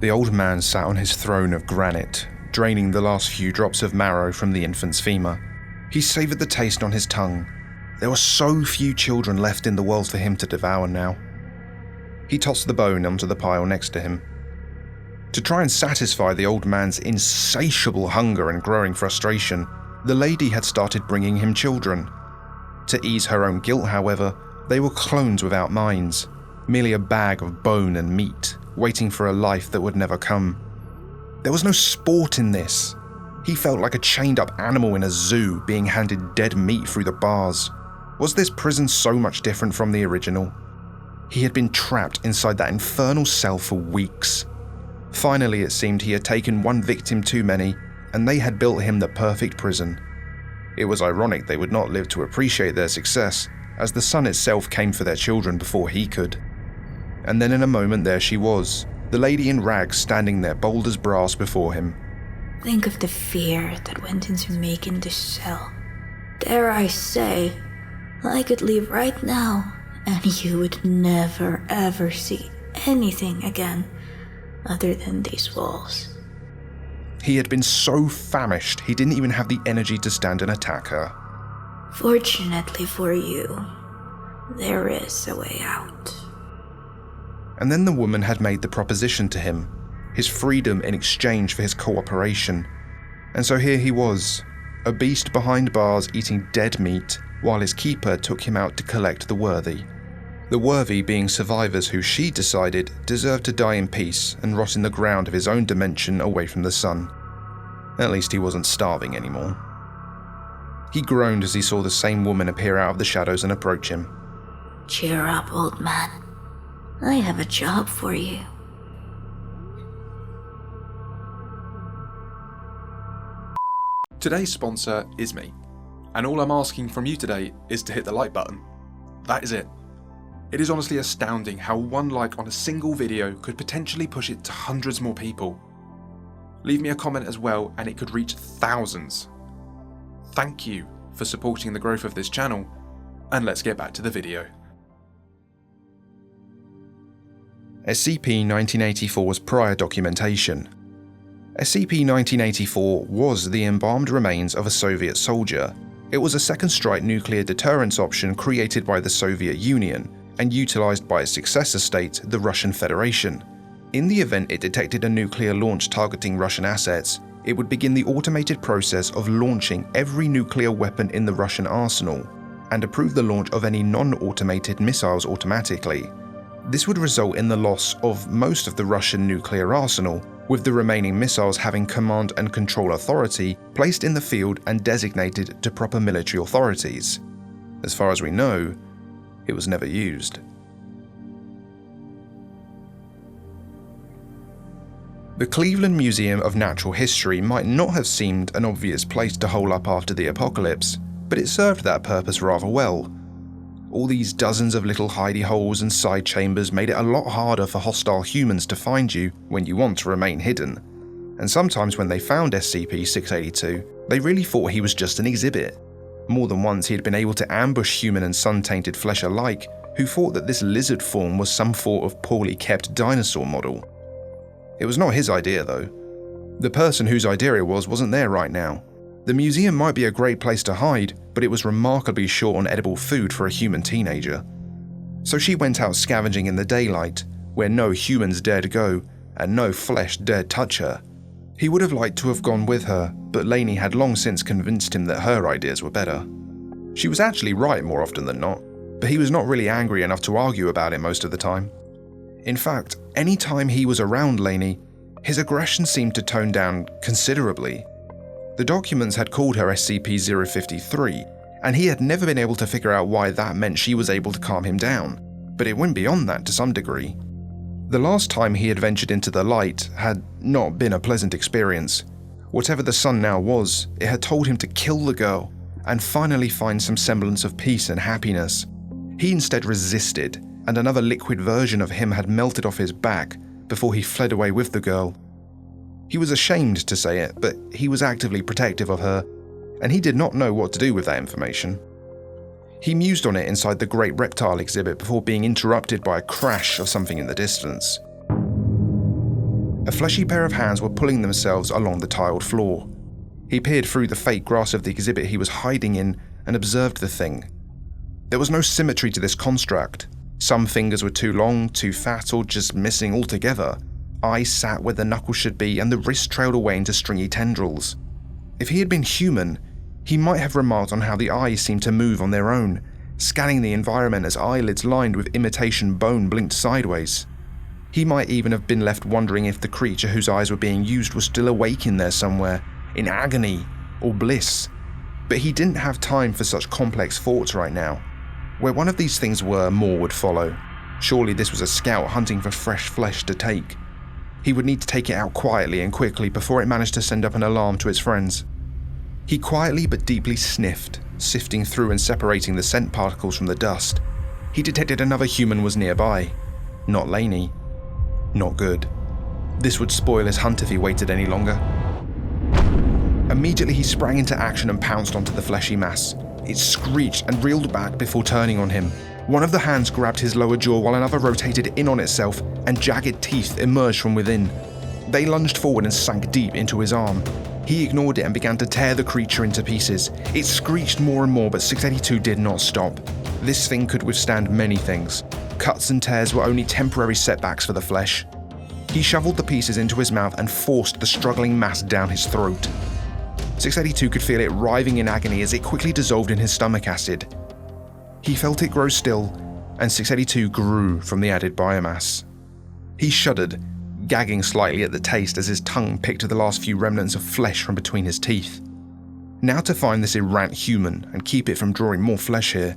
The old man sat on his throne of granite, draining the last few drops of marrow from the infant's femur. He savoured the taste on his tongue. There were so few children left in the world for him to devour now. He tossed the bone onto the pile next to him. To try and satisfy the old man's insatiable hunger and growing frustration, the lady had started bringing him children. To ease her own guilt, however, they were clones without minds, merely a bag of bone and meat, waiting for a life that would never come. There was no sport in this. He felt like a chained-up animal in a zoo being handed dead meat through the bars. Was this prison so much different from the original? He had been trapped inside that infernal cell for weeks. Finally, it seemed he had taken one victim too many, and they had built him the perfect prison. It was ironic they would not live to appreciate their success, as the sun itself came for their children before he could. And then in a moment there she was, the lady in rags standing there bold as brass before him. Think of the fear that went into making this cell. Dare I say, I could leave right now, and you would never ever see anything again other than these walls. He had been so famished he didn't even have the energy to stand and attack her. Fortunately for you, there is a way out. And then the woman had made the proposition to him, his freedom in exchange for his cooperation. And so here he was, a beast behind bars eating dead meat, while his keeper took him out to collect the worthy. The worthy being survivors who she decided deserved to die in peace and rot in the ground of his own dimension away from the sun. At least he wasn't starving anymore. He groaned as he saw the same woman appear out of the shadows and approach him. Cheer up, old man. I have a job for you. Today's sponsor is me, and all I'm asking from you today is to hit the like button. That is it. It is honestly astounding how one like on a single video could potentially push it to hundreds more people. Leave me a comment as well and it could reach thousands. Thank you for supporting the growth of this channel, and let's get back to the video. SCP-1984's prior documentation. SCP-1984 was the embalmed remains of a Soviet soldier. It was a second-strike nuclear deterrence option created by the Soviet Union and utilized by its successor state, the Russian Federation. In the event it detected a nuclear launch targeting Russian assets, it would begin the automated process of launching every nuclear weapon in the Russian arsenal and approve the launch of any non-automated missiles automatically. This would result in the loss of most of the Russian nuclear arsenal, with the remaining missiles having command and control authority placed in the field and designated to proper military authorities. As far as we know, it was never used. The Cleveland Museum of Natural History might not have seemed an obvious place to hole up after the apocalypse, but it served that purpose rather well. All these dozens of little hidey holes and side chambers made it a lot harder for hostile humans to find you when you want to remain hidden. And sometimes when they found SCP-682, they really thought he was just an exhibit. More than once he had been able to ambush human and sun-tainted flesh alike, who thought that this lizard form was some sort of poorly kept dinosaur model. It was not his idea though. The person whose idea it was wasn't there right now. The museum might be a great place to hide, but it was remarkably short on edible food for a human teenager. So she went out scavenging in the daylight, where no humans dared go, and no flesh dared touch her. He would have liked to have gone with her, but Laney had long since convinced him that her ideas were better. She was actually right more often than not, but he was not really angry enough to argue about it most of the time. In fact, any time he was around Laney, his aggression seemed to tone down considerably. The documents had called her SCP-053, and he had never been able to figure out why that meant she was able to calm him down, but it went beyond that to some degree. The last time he had ventured into the light had not been a pleasant experience. Whatever the sun now was, it had told him to kill the girl and finally find some semblance of peace and happiness. He instead resisted, and another liquid version of him had melted off his back before he fled away with the girl. He was ashamed to say it, but he was actively protective of her, and he did not know what to do with that information. He mused on it inside the Great Reptile exhibit before being interrupted by a crash of something in the distance. A fleshy pair of hands were pulling themselves along the tiled floor. He peered through the fake grass of the exhibit he was hiding in and observed the thing. There was no symmetry to this construct. Some fingers were too long, too fat, or just missing altogether. Eyes sat where the knuckles should be, and the wrists trailed away into stringy tendrils. If he had been human, he might have remarked on how the eyes seemed to move on their own, scanning the environment as eyelids lined with imitation bone blinked sideways. He might even have been left wondering if the creature whose eyes were being used was still awake in there somewhere, in agony or bliss. But he didn't have time for such complex thoughts right now. Where one of these things were, more would follow. Surely this was a scout hunting for fresh flesh to take. He would need to take it out quietly and quickly before it managed to send up an alarm to its friends. He quietly but deeply sniffed, sifting through and separating the scent particles from the dust. He detected another human was nearby. Not Laney. Not good. This would spoil his hunt if he waited any longer. Immediately he sprang into action and pounced onto the fleshy mass. It screeched and reeled back before turning on him. One of the hands grabbed his lower jaw while another rotated in on itself, and jagged teeth emerged from within. They lunged forward and sank deep into his arm. He ignored it and began to tear the creature into pieces. It screeched more and more, but 682 did not stop. This thing could withstand many things. Cuts and tears were only temporary setbacks for the flesh. He shoveled the pieces into his mouth and forced the struggling mass down his throat. 682 could feel it writhing in agony as it quickly dissolved in his stomach acid. He felt it grow still, and 682 grew from the added biomass. He shuddered, gagging slightly at the taste as his tongue picked the last few remnants of flesh from between his teeth. Now to find this errant human and keep it from drawing more flesh here,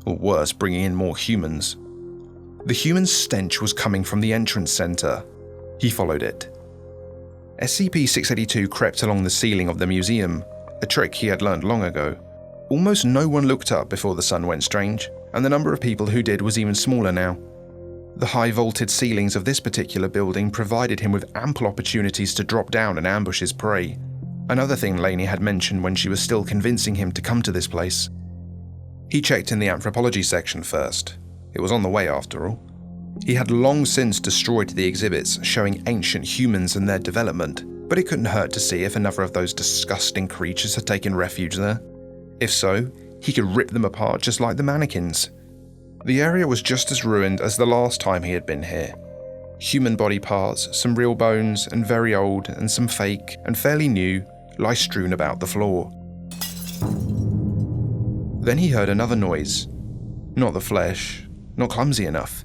or worse, bringing in more humans. The human's stench was coming from the entrance center. He followed it. SCP-682 crept along the ceiling of the museum, a trick he had learned long ago. Almost no one looked up before the sun went strange, and the number of people who did was even smaller now. The high vaulted ceilings of this particular building provided him with ample opportunities to drop down and ambush his prey, another thing Laney had mentioned when she was still convincing him to come to this place. He checked in the anthropology section first. It was on the way after all. He had long since destroyed the exhibits showing ancient humans and their development, but it couldn't hurt to see if another of those disgusting creatures had taken refuge there. If so, he could rip them apart just like the mannequins. The area was just as ruined as the last time he had been here. Human body parts, some real bones, and very old, and some fake, and fairly new, lie strewn about the floor. Then he heard another noise. Not the flesh, not clumsy enough.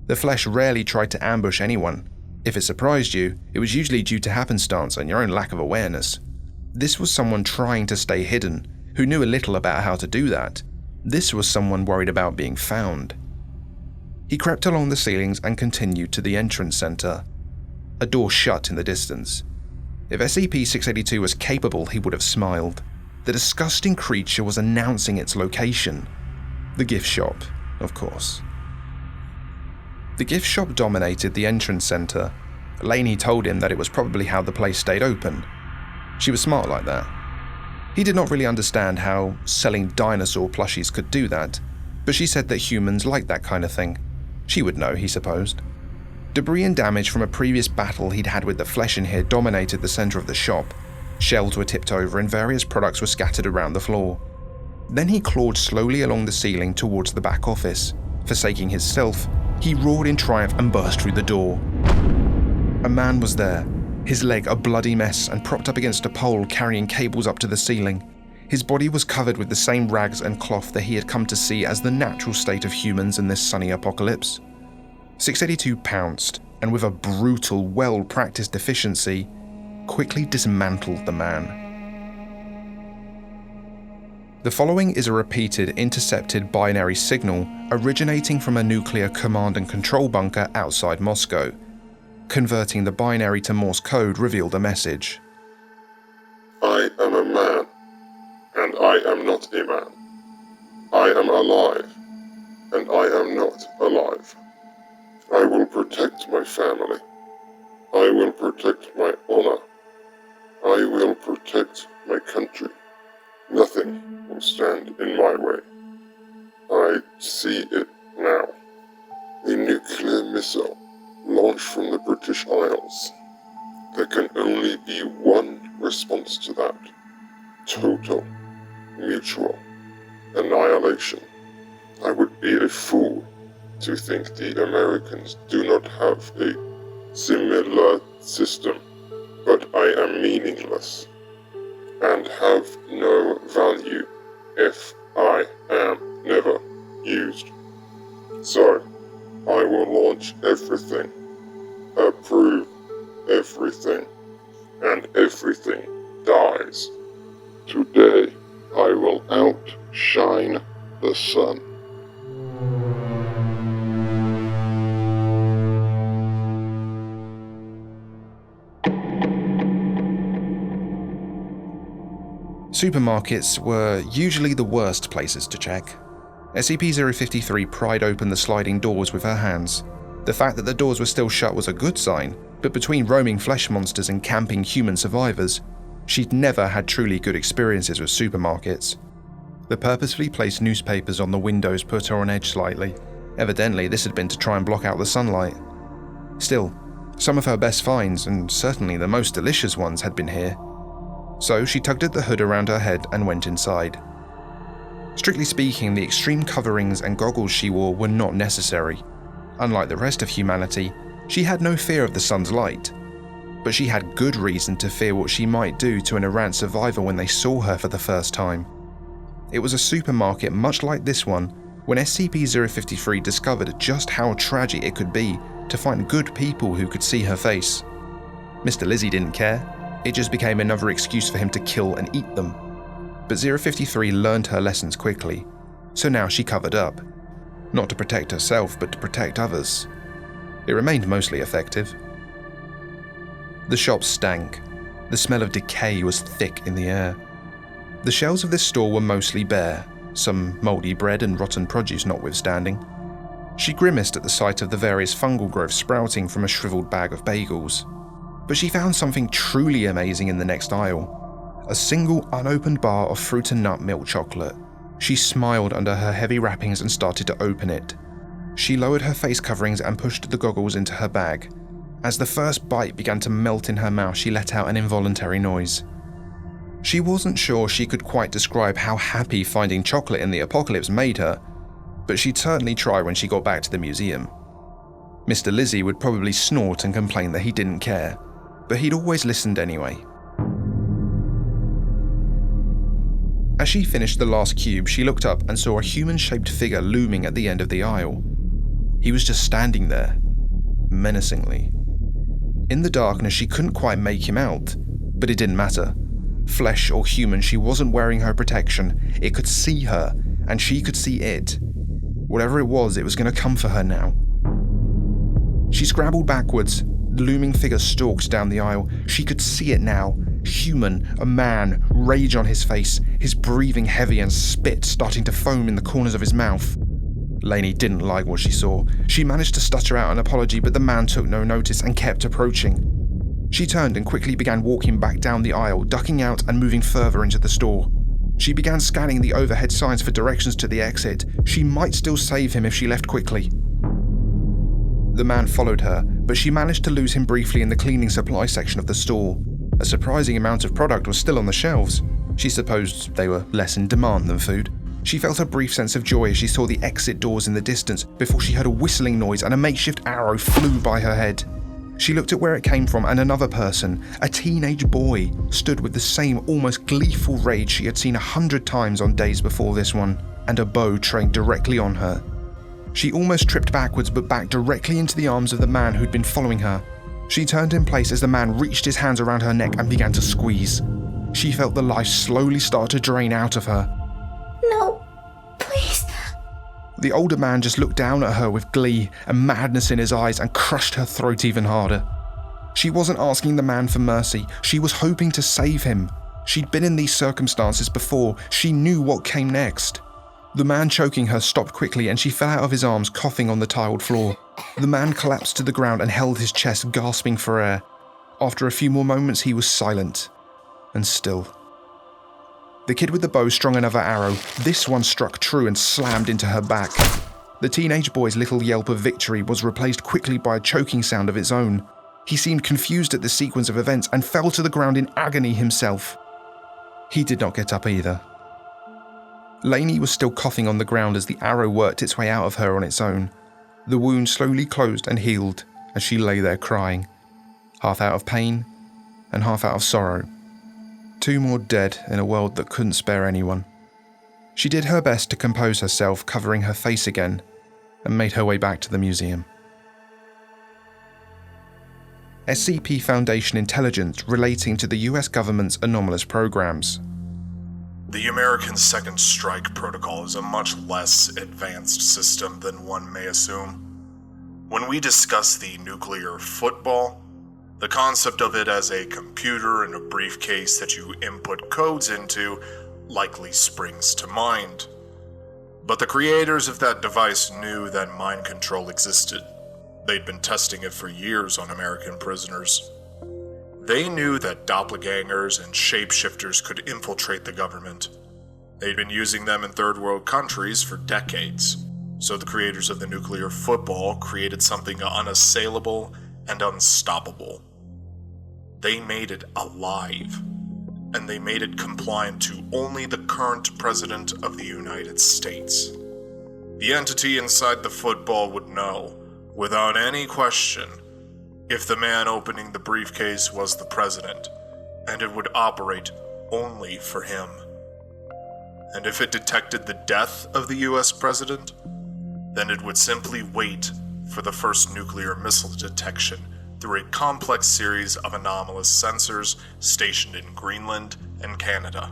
The flesh rarely tried to ambush anyone. If it surprised you, it was usually due to happenstance and your own lack of awareness. This was someone trying to stay hidden, who knew a little about how to do that. This was someone worried about being found. He crept along the ceilings and continued to the entrance center. A door shut in the distance. If SCP-682 was capable, he would have smiled. The disgusting creature was announcing its location. The gift shop, of course. The gift shop dominated the entrance center. Laney told him that it was probably how the place stayed open. She was smart like that. He did not really understand how selling dinosaur plushies could do that, but she said that humans liked that kind of thing. She would know, he supposed. Debris and damage from a previous battle he'd had with the flesh in here dominated the center of the shop. Shelves were tipped over and various products were scattered around the floor. Then he clawed slowly along the ceiling towards the back office. Forsaking his stealth, he roared in triumph and burst through the door. A man was there, his leg a bloody mess and propped up against a pole carrying cables up to the ceiling. His body was covered with the same rags and cloth that he had come to see as the natural state of humans in this sunny apocalypse. 682 pounced, and with a brutal, well-practiced efficiency, quickly dismantled the man. The following is a repeated, intercepted binary signal originating from a nuclear command and control bunker outside Moscow. Converting the binary to Morse code revealed a message. I am a man, and I am not a man. I am alive, and I am not alive. I will protect my family. I will protect my honor. I will protect my country. Nothing will stand in my way. I see it now. A nuclear missile launched from the British Isles. There can only be one response to that. Total, mutual annihilation. I would be a fool to think the Americans do not have a similar system, but I am meaningless and have no value if I am never used. So, I will launch everything, approve everything, and everything dies. Today, I will outshine the sun. Supermarkets were usually the worst places to check. SCP-053 pried open the sliding doors with her hands. The fact that the doors were still shut was a good sign, but between roaming flesh monsters and camping human survivors, she'd never had truly good experiences with supermarkets. The purposefully placed newspapers on the windows put her on edge slightly. Evidently, this had been to try and block out the sunlight. Still, some of her best finds, and certainly the most delicious ones, had been here. So she tugged at the hood around her head and went inside. Strictly speaking, the extreme coverings and goggles she wore were not necessary. Unlike the rest of humanity, she had no fear of the sun's light. But she had good reason to fear what she might do to an errant survivor when they saw her for the first time. It was a supermarket much like this one when SCP-053 discovered just how tragic it could be to find good people who could see her face. Mr. Lizzie didn't care. It just became another excuse for him to kill and eat them. But 053 learned her lessons quickly, so now she covered up. Not to protect herself, but to protect others. It remained mostly effective. The shop stank. The smell of decay was thick in the air. The shelves of this store were mostly bare, some mouldy bread and rotten produce notwithstanding. She grimaced at the sight of the various fungal growths sprouting from a shriveled bag of bagels. But she found something truly amazing in the next aisle. A single unopened bar of fruit and nut milk chocolate. She smiled under her heavy wrappings and started to open it. She lowered her face coverings and pushed the goggles into her bag. As the first bite began to melt in her mouth, she let out an involuntary noise. She wasn't sure she could quite describe how happy finding chocolate in the apocalypse made her, but she'd certainly try when she got back to the museum. Mr. Lizzie would probably snort and complain that he didn't care, but he'd always listened anyway. As she finished the last cube, she looked up and saw a human-shaped figure looming at the end of the aisle. He was just standing there, menacingly. In the darkness, she couldn't quite make him out, but it didn't matter. Flesh or human, she wasn't wearing her protection. It could see her, and she could see it. Whatever it was going to come for her now. She scrambled backwards. The looming figure stalked down the aisle. She could see it now. Human, a man, rage on his face, his breathing heavy and spit starting to foam in the corners of his mouth. Laney didn't like what she saw. She managed to stutter out an apology, but the man took no notice and kept approaching. She turned and quickly began walking back down the aisle, ducking out and moving further into the store. She began scanning the overhead signs for directions to the exit. She might still save him if she left quickly. The man followed her, but she managed to lose him briefly in the cleaning supply section of the store. A surprising amount of product was still on the shelves. She supposed they were less in demand than food. She felt a brief sense of joy as she saw the exit doors in the distance before she heard a whistling noise and a makeshift arrow flew by her head. She looked at where it came from, and another person, a teenage boy, stood with the same almost gleeful rage she had seen 100 times on days before this one, and a bow trained directly on her. She almost tripped backwards but backed directly into the arms of the man who'd been following her. She turned in place as the man reached his hands around her neck and began to squeeze. She felt the life slowly start to drain out of her. No, please. The older man just looked down at her with glee and madness in his eyes and crushed her throat even harder. She wasn't asking the man for mercy. She was hoping to save him. She'd been in these circumstances before. She knew what came next. The man choking her stopped quickly and she fell out of his arms, coughing on the tiled floor. The man collapsed to the ground and held his chest, gasping for air. After a few more moments, he was silent and still. The kid with the bow strung another arrow. This one struck true and slammed into her back. The teenage boy's little yelp of victory was replaced quickly by a choking sound of its own. He seemed confused at the sequence of events and fell to the ground in agony himself. He did not get up either. Laney was still coughing on the ground as the arrow worked its way out of her on its own. The wound slowly closed and healed as she lay there crying, half out of pain and half out of sorrow. 2 more dead in a world that couldn't spare anyone. She did her best to compose herself, covering her face again, and made her way back to the museum. SCP Foundation intelligence relating to the US government's anomalous programs. The American Second Strike Protocol is a much less advanced system than one may assume. When we discuss the nuclear football, the concept of it as a computer in a briefcase that you input codes into likely springs to mind. But the creators of that device knew that mind control existed. They'd been testing it for years on American prisoners. They knew that doppelgangers and shapeshifters could infiltrate the government. They'd been using them in third world countries for decades. So the creators of the nuclear football created something unassailable and unstoppable. They made it alive, and they made it compliant to only the current president of the United States. The entity inside the football would know, without any question, if the man opening the briefcase was the president, and it would operate only for him. And if it detected the death of the US president, then it would simply wait for the first nuclear missile detection through a complex series of anomalous sensors stationed in Greenland and Canada.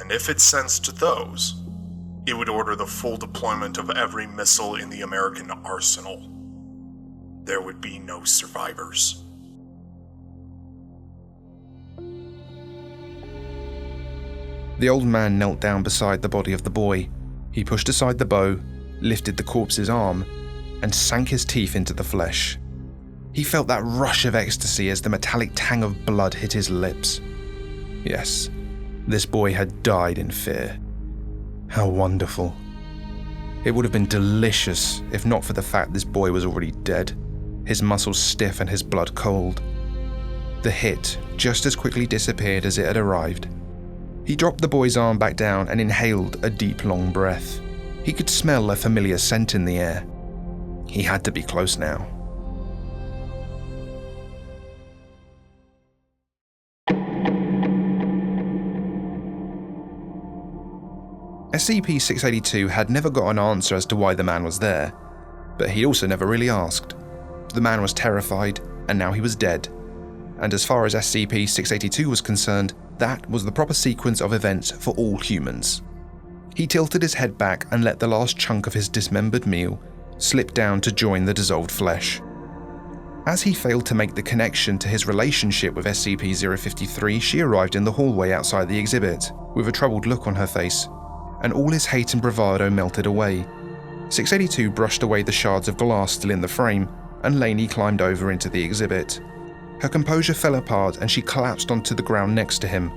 And if it sensed those, it would order the full deployment of every missile in the American arsenal. There would be no survivors. The old man knelt down beside the body of the boy. He pushed aside the bow, lifted the corpse's arm, and sank his teeth into the flesh. He felt that rush of ecstasy as the metallic tang of blood hit his lips. Yes, this boy had died in fear. How wonderful. It would have been delicious if not for the fact this boy was already dead, his muscles stiff and his blood cold. The hit just as quickly disappeared as it had arrived. He dropped the boy's arm back down and inhaled a deep, long breath. He could smell a familiar scent in the air. He had to be close now. SCP-682 had never got an answer as to why the man was there, but he also never really asked. The man was terrified, and now he was dead. And as far as SCP-682 was concerned, that was the proper sequence of events for all humans. He tilted his head back and let the last chunk of his dismembered meal slip down to join the dissolved flesh. As he failed to make the connection to his relationship with SCP-053, she arrived in the hallway outside the exhibit, with a troubled look on her face, and all his hate and bravado melted away. 682 brushed away the shards of glass still in the frame, and Laney climbed over into the exhibit. Her composure fell apart and she collapsed onto the ground next to him,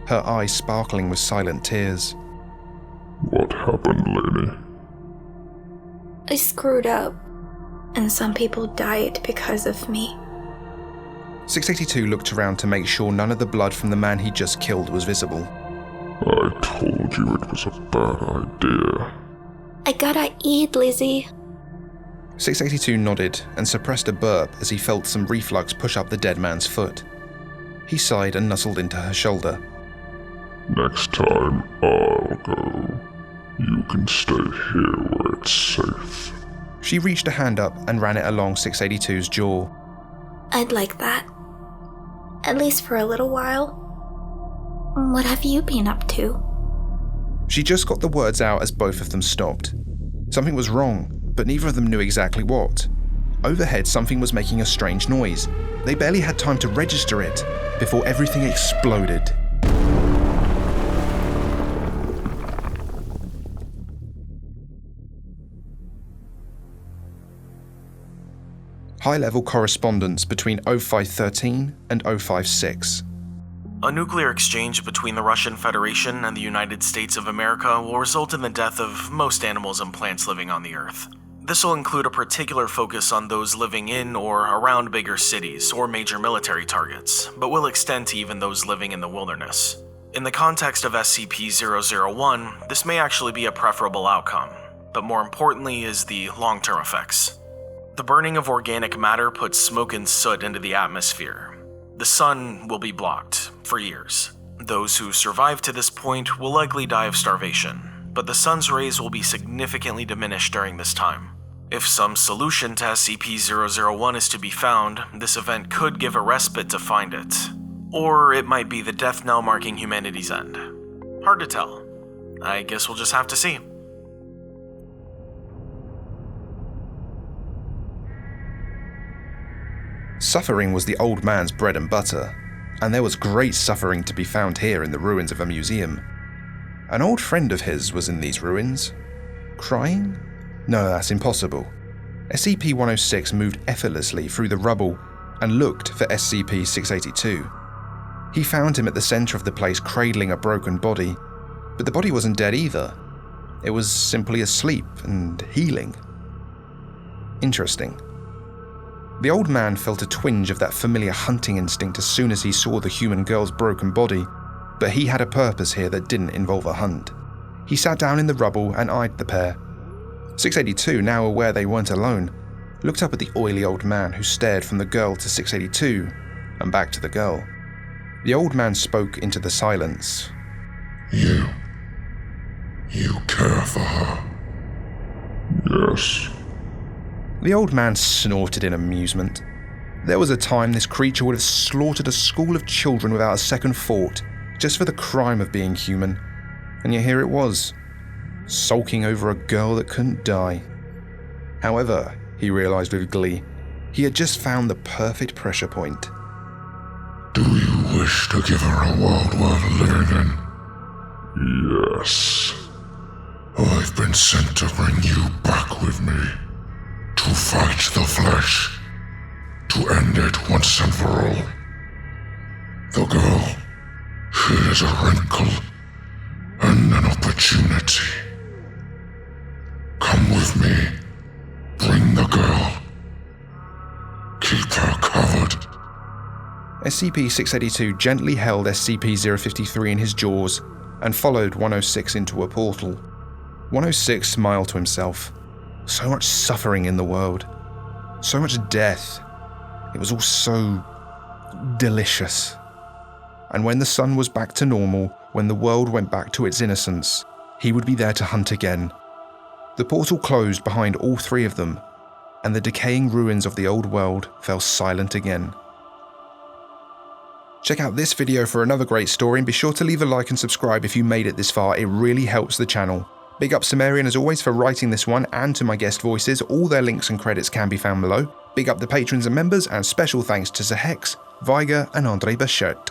her eyes sparkling with silent tears. What happened, Laney? I screwed up, and some people died because of me. 682 looked around to make sure none of the blood from the man he just killed was visible. I told you it was a bad idea. I gotta eat, Lizzie. 682 nodded and suppressed a burp as he felt some reflux push up the dead man's foot. He sighed and nuzzled into her shoulder. Next time, I'll go. You can stay here where it's safe. She reached a hand up and ran it along 682's jaw. I'd like that. At least for a little while. What have you been up to? She just got the words out as both of them stopped. Something was wrong, but neither of them knew exactly what. Overhead, something was making a strange noise. They barely had time to register it before everything exploded. High-level correspondence between 0513 and 056. A nuclear exchange between the Russian Federation and the United States of America will result in the death of most animals and plants living on the Earth. This will include a particular focus on those living in or around bigger cities or major military targets, but will extend to even those living in the wilderness. In the context of SCP-001, this may actually be a preferable outcome, but more importantly is the long-term effects. The burning of organic matter puts smoke and soot into the atmosphere. The sun will be blocked for years. Those who survive to this point will likely die of starvation, but the sun's rays will be significantly diminished during this time. If some solution to SCP-001 is to be found, this event could give a respite to find it. Or it might be the death knell marking humanity's end. Hard to tell. I guess we'll just have to see. Suffering was the old man's bread and butter, and there was great suffering to be found here in the ruins of a museum. An old friend of his was in these ruins. Crying? No, that's impossible. SCP-106 moved effortlessly through the rubble and looked for SCP-682. He found him at the center of the place cradling a broken body, but the body wasn't dead either. It was simply asleep and healing. Interesting. The old man felt a twinge of that familiar hunting instinct as soon as he saw the human girl's broken body, but he had a purpose here that didn't involve a hunt. He sat down in the rubble and eyed the pair. 682, now aware they weren't alone, looked up at the oily old man who stared from the girl to 682 and back to the girl. The old man spoke into the silence. You care for her? Yes. The old man snorted in amusement. There was a time this creature would have slaughtered a school of children without a second thought, just for the crime of being human. And yet here it was, sulking over a girl that couldn't die. However, he realized with glee, he had just found the perfect pressure point. Do you wish to give her a world worth living in? Yes. I've been sent to bring you back with me. To fight the flesh. To end it once and for all. The girl, she is a wrinkle and an opportunity. Come with me. Bring the girl. Keep her covered. SCP-682 gently held SCP-053 in his jaws and followed 106 into a portal. 106 smiled to himself. So much suffering in the world. So much death. It was all so delicious. And when the sun was back to normal, when the world went back to its innocence, he would be there to hunt again. The portal closed behind all three of them, and the decaying ruins of the old world fell silent again. Check out this video for another great story, and be sure to leave a like and subscribe if you made it this far. It really helps the channel. Big up Cimmerian as always for writing this one, and to my guest voices. All their links and credits can be found below. Big up the patrons and members, and special thanks to Xehex, Viger and Andre Bachert.